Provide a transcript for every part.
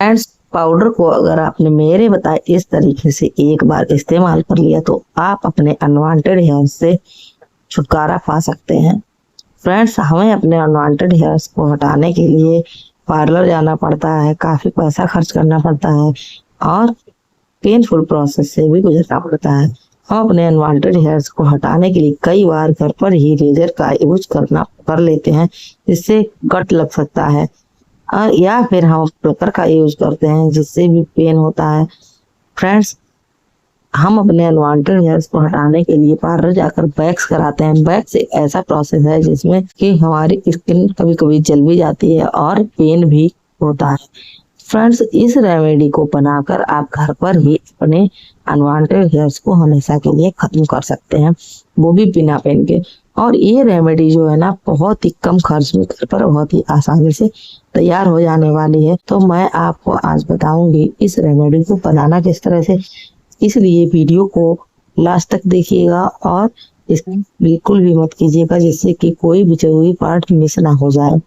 Friends, powder को अगर आपने मेरे बताए इस तरीके से एक बार इस्तेमाल कर लिया तो आप अपने अनवांटेड हेयर से छुटकारा पा सकते हैं। फ्रेंड्स, हमें अपने अनवांटेड हेयर्स को हटाने के लिए पार्लर जाना पड़ता है, काफ़ी पैसा खर्च करना पड़ता है और पेनफुल प्रोसेस से भी गुजरना पड़ता है। हम अपने अनवांटेड हेयर्स को हटाने के लिए कई बार घर पर ही रेजर का यूज कर लेते हैं, जिससे कट लग सकता है, और या फिर हम प्लकर का यूज करते हैं जिससे भी पेन होता है। फ्रेंड्स, हम अपने अनवांटेड हेयर्स को हटाने के लिए पार्लर जाकर वैक्स कराते हैं। वैक्स एक ऐसा प्रोसेस है जिसमें कि हमारी स्किन कभी कभी जल भी जाती है और पेन भी होता है। फ्रेंड्स, इस रेमेडी को बनाकर आप घर पर ही अपने अनवांटेड हेयर्स को हमेशा के लिए खत्म कर सकते हैं, वो भी बिना पेन के। और ये रेमेडी जो है ना, बहुत ही कम खर्च में घर पर बहुत ही आसानी से तैयार हो जाने वाली है। तो मैं आपको आज बताऊंगी इस रेमेडी को बनाना किस तरह से, इसलिए वीडियो को लास्ट तक देखिएगा और इसको बिल्कुल भी मत कीजिएगा जिससे कि कोई भी जरूरी पार्ट मिस ना हो जाए।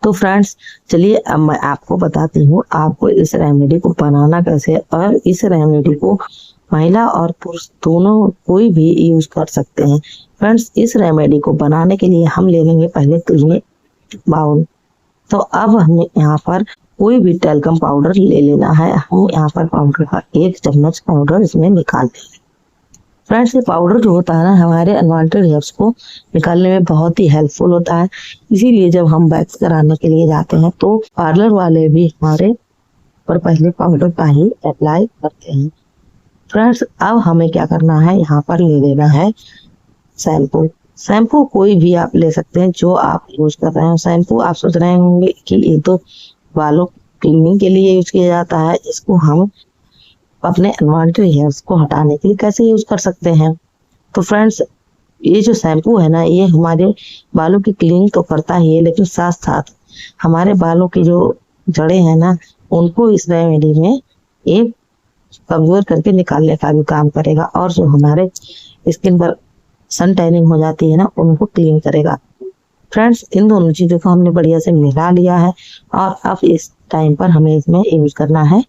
तो फ्रेंड्स, चलिए अब मैं आपको बताती हूँ आपको इस रेमेडी को बनाना कैसे। और इस रेमेडी को महिला और पुरुष दोनों कोई भी यूज कर सकते हैं। फ्रेंड्स, इस रेमेडी को बनाने के लिए हम ले लेंगे पहले 3 बाउल। तो अब हमें यहाँ पर कोई भी टेल्कम पाउडर ले लेना है। हम यहाँ पर पाउडर का 1 चम्मच पाउडर इसमें निकाल देंगे। फ्रेंड्स, ये पाउडर जो होता है ना, हमारे अनवांटेड हेयर्स को निकालने में बहुत ही हेल्पफुल होता है। इसीलिए जब हम वैक्स कराने के लिए जाते हैं तो पार्लर वाले भी हमारे पर पहले पाउडर का ही अप्लाई करते हैं। फ्रेंड्स, अब हमें क्या करना है, यहाँ पर ले लेना है शैम्पू। शैम्पू कोई भी आप ले सकते हैं जो आप यूज कर रहे हैं। शैम्पू आप सोच रहे होंगे कि ये तो बालों क्लीनिंग के लिए यूज किया जाता है, इसको हम अपने अनवांटेड हेयर्स को हटाने के लिए कैसे यूज कर सकते हैं। तो फ्रेंड्स, ये जो शैम्पू है ना, ये हमारे बालों की क्लीनिंग तो करता ही है, लेकिन साथ साथ हमारे बालों की जो जड़ें हैं ना, उनको इस रेमेडी में एक कमजोर करके निकालने का भी काम करेगा। और जो हमारे स्किन पर सन टैनिंग हो जाती है ना, उनको क्लीन करेगा। फ्रेंड्स, इन दोनों चीजों को हमने बढ़िया से मिला लिया है और अब इस टाइम पर हमें इसमें यूज करना है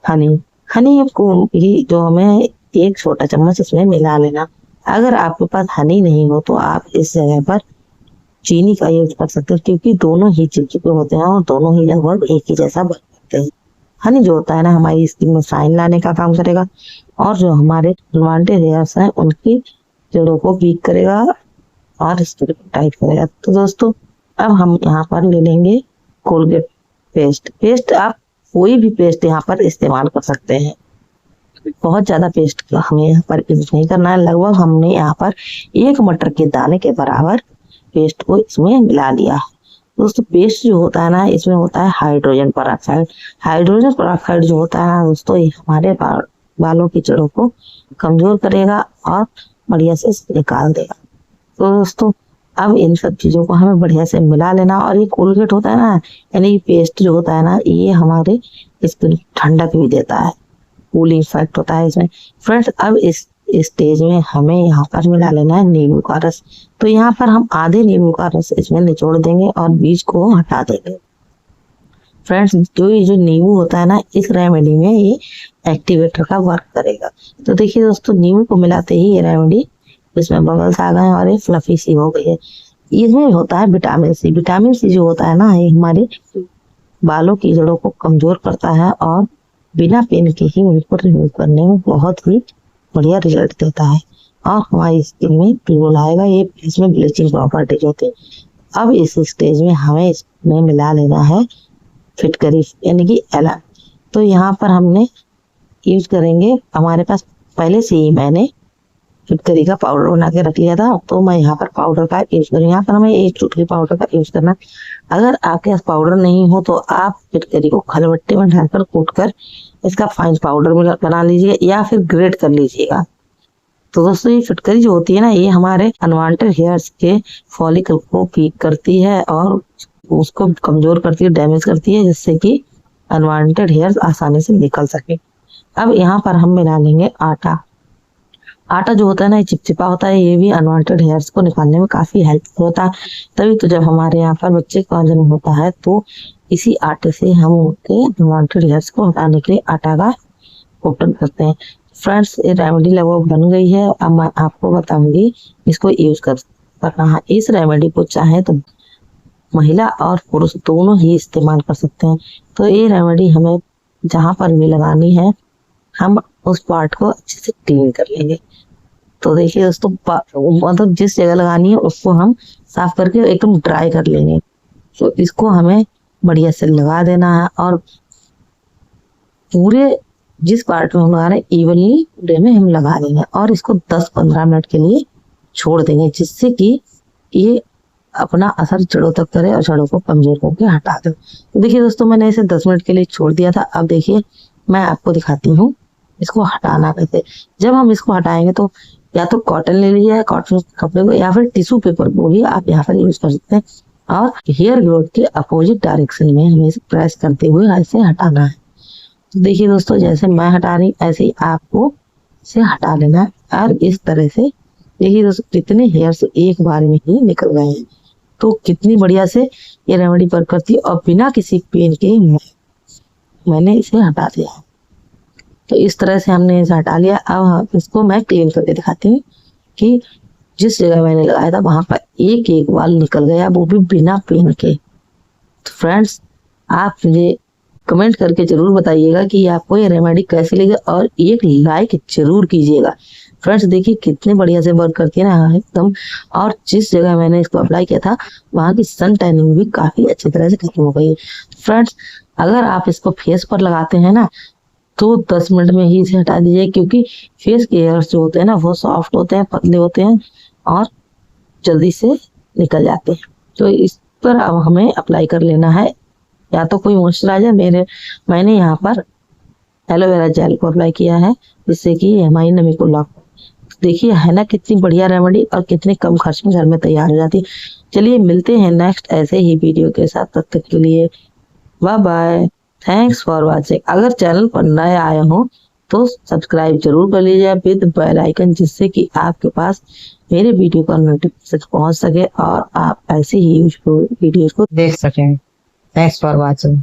हनी। हनी को भी जो हमें 1 छोटा चम्मच इसमें मिला लेना। अगर आपके पास हनी नहीं हो तो आप इस जगह पर चीनी का यूज कर सकते हैं, क्योंकि दोनों ही चिपचिपे होते हैं और दोनों ही लगभग एक ही जैसा बनते हैं। हनी जो होता है ना, हमारी स्किन में शाइन लाने का काम करेगा और जो हमारे अनवांटेड हेयर्स हैं उनकी जड़ों को वीक करेगा और स्किन को टाइट करेगा। तो दोस्तों, अब हम यहाँ पर ले लेंगे कोलगेट पेस्ट। आप कोई भी पेस्ट यहाँ पर इस्तेमाल कर सकते हैं। बहुत ज्यादा पेस्ट का हमें यहाँ पर यूज नहीं करना है। लगभग हमने यहाँ पर 1 मटर के दाने के बराबर पेस्ट को इसमें मिला लिया। दोस्तों, पेस्ट जो होता है ना, इसमें होता है हाइड्रोजन पेरोक्साइड। हाइड्रोजन पेरोक्साइड जो होता है ना दोस्तों, ये हमारे बालों की जड़ों को कमजोर करेगा और बढ़िया से निकाल देगा। तो दोस्तों, अब इन सब चीजों को हमें बढ़िया से मिला लेना। और ये कोलगेट होता है ना, यानी पेस्ट जो होता है ना, ये हमारे स्किन ठंडक भी देता है, कूलिंग इफेक्ट होता है इसमें। फ्रेंड्स, अब इस स्टेज में हमें यहाँ पर मिला लेना है नींबू का रस। तो यहाँ पर हम आधे नींबू का रस इसमें निचोड़ देंगे और बीज को हटा देंगे। फ्रेंड्स, जो नींबू होता है ना, इस रेमेडी में ये एक्टिवेटर का वर्क करेगा। तो देखिए दोस्तों, नींबू को मिलाते ही ये रेमेडी इसमें बबल्स आ गए और ये फ्लफी सी हो गई है। इसमें होता है विटामिन सी। विटामिन सी जो होता है ना, ये हमारे बालों की जड़ों को कमजोर करता है और बिना पेन के ही उनको रिमूव करने में बहुत ही बढ़िया रिजल्ट देता है और हमारी स्किन में ग्लो लाएगा। ये इसमें ब्लीचिंग प्रॉपर्टीज होती है। अब इस स्टेज में हमें इसमें मिला लेना है फिटकरी, यानी कि एलन। तो यहाँ पर हमने यूज करेंगे, हमारे पास पहले से ही मैंने फिटकरी का पाउडर बना के रख लिया था, तो मैं यहाँ पर पाउडर का यूज करूँ। यहाँ पर हमें 1 चुटकी पाउडर का यूज करना। अगर आपके पास पाउडर नहीं हो तो आप फिटकरी को खलबट्टे में ढालकर कूट कर इसका फाइन पाउडर बना लीजिए या फिर ग्रेट कर लीजिएगा। तो दोस्तों, ये फिटकरी जो होती है ना, ये हमारे अनवांटेड हेयर्स के फॉलिकल को वीक करती है और उसको कमजोर करती है, डैमेज करती है, जिससे कि अनवांटेड हेयर्स आसानी से निकल सके। अब यहाँ पर हम मिला लेंगे आटा। आटा जो होता है ना, ये चिपचिपा होता है, ये भी अनवांटेड हेयर्स को निकालने में काफी हेल्पफुल होता है। तभी तो जब हमारे यहाँ पर बच्चे का जन्म होता है तो इसी आटे से हम उनके अनवांटेड हेयर्स को हटाने के लिए आटा का कोटन करते हैं। फ्रेंड्स, ये रेमेडी लगभग बन गई है। अब मैं आपको बताऊंगी इसको यूज करना है। इस रेमेडी को चाहे तो महिला और पुरुष दोनों ही इस्तेमाल कर सकते हैं। तो ये रेमेडी हमें जहां पर भी लगानी है, हम उस पार्ट को अच्छे से क्लीन कर लेंगे। तो देखिए दोस्तों, मतलब जिस जगह लगानी है उसको हम साफ करके एकदम ड्राई कर लेंगे। तो इसको हमें बढ़िया से लगा देना है और पूरे जिस पार्ट में हम लगा रहे हैं इवनली पूरे में हम लगा देंगे और इसको 10-15 मिनट के लिए छोड़ देंगे, जिससे कि ये अपना असर जड़ों तक करे और जड़ों को कमजोर होकर हटा दे। तो देखिए दोस्तों, मैंने इसे 10 मिनट के लिए छोड़ दिया था। अब देखिए मैं आपको दिखाती हूँ इसको हटाना कैसे। जब हम इसको हटाएंगे तो या तो कॉटन ले लीजिए, कॉटन कपड़े को, या फिर टिश्यू पेपर को भी आप यहाँ पर यूज कर सकते हैं। और हेयर ग्रोथ के अपोजिट डायरेक्शन में हमें इसे प्रेस करते हुए ऐसे हटाना है। तो देखिए दोस्तों, जैसे मैं हटा रही ऐसे ही आपको इसे हटा लेना है। और इस तरह से देखिए दोस्तों, कितने हेयर्स एक बार में ही निकल गए हैं। तो कितनी बढ़िया से ये रेमेडी वर्क करती है और बिना किसी पेन के मैंने इसे हटा दिया। तो इस तरह से हमने इसे हटा लिया। अब इसको मैं क्लीन करके दिखाती हूँ कि जिस जगह मैंने लगाया था वहां पर एक एक बाल निकल गया, वो भी बिना पेन के। तो फ्रेंड्स, आप मुझे कमेंट करके जरूर बताइएगा कि आपको ये रेमेडी कैसी लगी और एक लाइक जरूर कीजिएगा। फ्रेंड्स, देखिए कितने बढ़िया से वर्क करती है ना एकदम। और जिस जगह मैंने इसको अप्लाई किया था वहां की सन टैनिंग भी काफी अच्छी तरह से खत्म हो गई है। फ्रेंड्स, अगर आप इसको फेस पर लगाते हैं ना तो 10 मिनट में ही इसे हटा दीजिए, क्योंकि फेस के हेयर्स जो होते हैं ना वो सॉफ्ट होते हैं, पतले होते हैं और जल्दी से निकल जाते हैं। तो इस पर अब हमें अप्लाई कर लेना है या तो कोई मॉइस्चराइजर। मैंने यहाँ पर एलोवेरा जेल को अप्लाई किया है, जिससे कि हमारी नमी को लॉक। देखिए है ना कितनी बढ़िया रेमेडी और कितने कम खर्च में घर में तैयार हो जाती है। चलिए मिलते हैं नेक्स्ट ऐसे ही वीडियो के साथ। तब तक के लिए bye bye, thanks for watching. अगर चैनल पर नए आए हो तो सब्सक्राइब जरूर कर लीजिए विद बेल आइकन, जिससे कि आपके पास मेरे वीडियो का नोटिफिकेशन पहुंच सके और आप ऐसे ही यूजफुल वीडियोस को देख सकें। Thanks for watching.